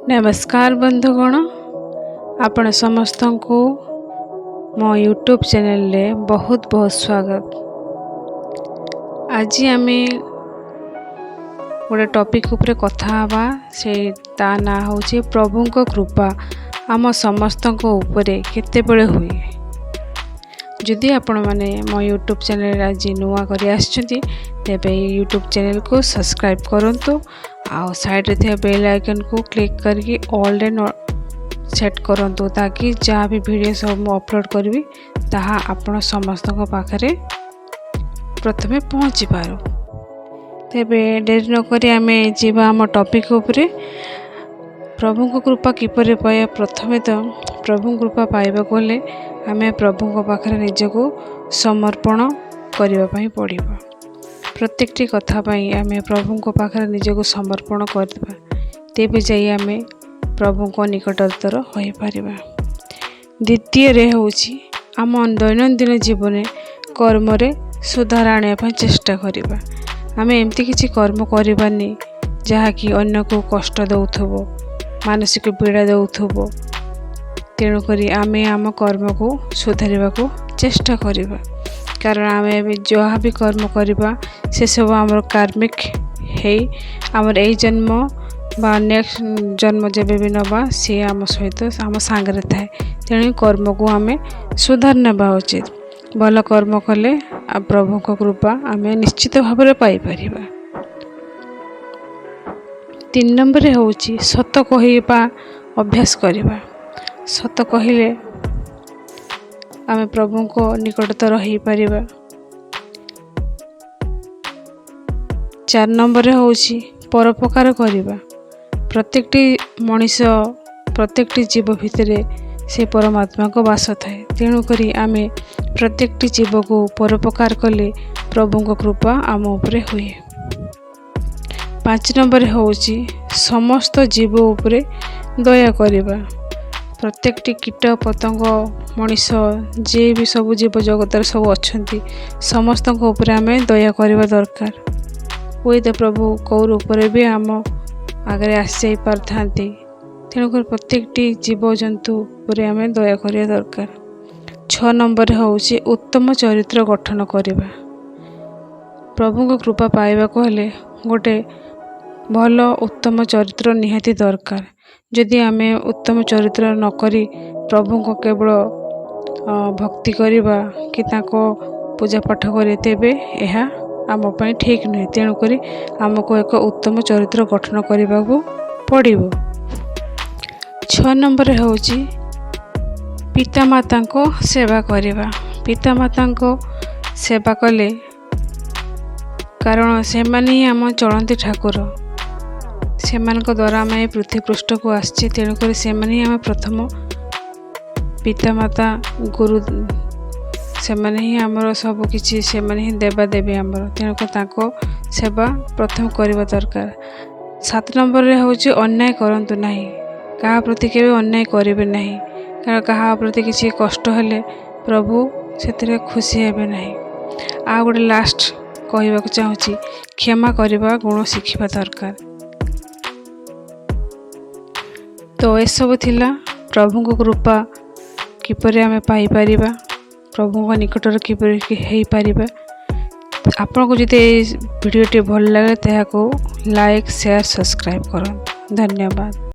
नमस्कार बंधुगण, आपण समस्त को मो यूट्यूब चैनल ले बहुत बहुत स्वागत। आज आम गोटे टॉपिक उपरे कथा हवा से ता ना होची प्रभु को कृपा आम समस्त को उपरे केते बेले हुए। जदि आपण माने मो यूट्यूब चैनल आज नुआ करी आछथि तेबे यूट्यूब चैनल को सब्सक्राइब करंतु आ साइड रे थे बेल आइकन को क्लिक करके ऑल डे सेट करंतु ताकि जहाँ भी वीडियो सब अपलोड करी ताहा आपण समस्त को पाखरे प्रथमे पहुँची पारो। तेबे डेरी न करी आमे जीवा आम टॉपिक उपरे प्रभु को कृपा किपरि पाया। प्रथमे तो प्रभु कृपा पाइबा कोले आमे प्रभु को पाखरे निजको समर्पण करिवा पई पड़िबा। प्रत्येकटी कथा पाई आमे प्रभु को पाखरे निजको समर्पण करबा, तेबे जाई आमे प्रभु को निकटतर होई परिबा। द्वितीय रे होची आम दैनंदिन जीवन कर्म रे सुधार आने पई चेष्टा करिबा। आमे एमती किछि कर्म करिबानी जहाँ कि अन्य को कष्ट दउथबो, मानसिक पीड़ा दउथबो। तेणु करी आमे आम कर्म को सुधारिबा को चेष्टा करिबा, कारण आमे जहाँ भी कर्म करिबा से सब आमर कार्मिक है। आमर ए जन्म बा नेक्स्ट जन्म जेबे भी नबा सी आम सहित आम सांगरे थाए। तेणु कर्म को आमे सुधार नेबा उचित। भल कर्म कले प्रभु को कृपा आमे निश्चित भाव में पाई परिबा। 3 नंबर होची सत कहिबा अभ्यास करिबा। सत कहिले आमे प्रभु को निकटतर होई परिबा। 4 नंबर होची परोपकार करिबा। प्रत्येकटी मनीष प्रत्येकटी जीव भितरे से परमात्मा को वास थाए। तेणु करी आमे प्रत्येकटी जीव को परोपकार कले प्रभु को कृपा आम उपरे हुए। 5 नंबर होची समस्त जीव उपरे दया करिबा। प्रत्येकटी कीट पतंग मनीष जे भी सब जीव जगत सब अच्छी समस्त उपरे आमे दया करिबा दरकार। हुए तो प्रभु कौ रूप भी आम आगे आसी पारथांती। तेणुकर प्रत्येकटी जीव जंतु उपरे आमे दया करिया दरकार। 6 नंबर होची उत्तम चरित्र गठन करिबा। प्रभु को कृपा पाइबा को हेले गोटे भल उत्तम चरित्र निहाती दरकार। जदि आमे उत्तम चरित्र न करी प्रभु को केवल भक्ति करिबा कि ताको पूजा पाठ करे तेबे एहा आम पई ठीक नुहे। तेणु करी आमको एक उत्तम चरित्र गठन करिबा को पड़िबो। 6 नंबर होची पिता माता को सेवा करिबा। पिता माता को सेवा कले कारण से माने ही आम चलती ठाकुर, से द्वारा आम पृथ्वी पृष्ठ को आसी। तेणुक से माने ही आम प्रथम पिता माता गुरु से माने ही आमर सब किछि से माने ही देवा देवी आमर। तेणुक ताको सेवा प्रथम करबा दरकार। 7 नंबर रे होची अन्याय करंतु नाही। कहा प्रति केबे अन्याय करिवे नाही, कारण कहा प्रति किछि कष्ट हेले प्रभु सेतिरे खुशी हेबे नाही। आ गोटे लास्ट कहबा को चाहूची क्षमा करबा गुण शिखिबा दरकार। तो ए सब थिला प्रभु को कृपा किपरि आमे पाई परिबा, प्रभु को निकटर किपरि हेई परिबा। आपन को जदि वीडियो टी भल लागे ताहा को लाइक शेयर सब्सक्राइब करन। धन्यवाद।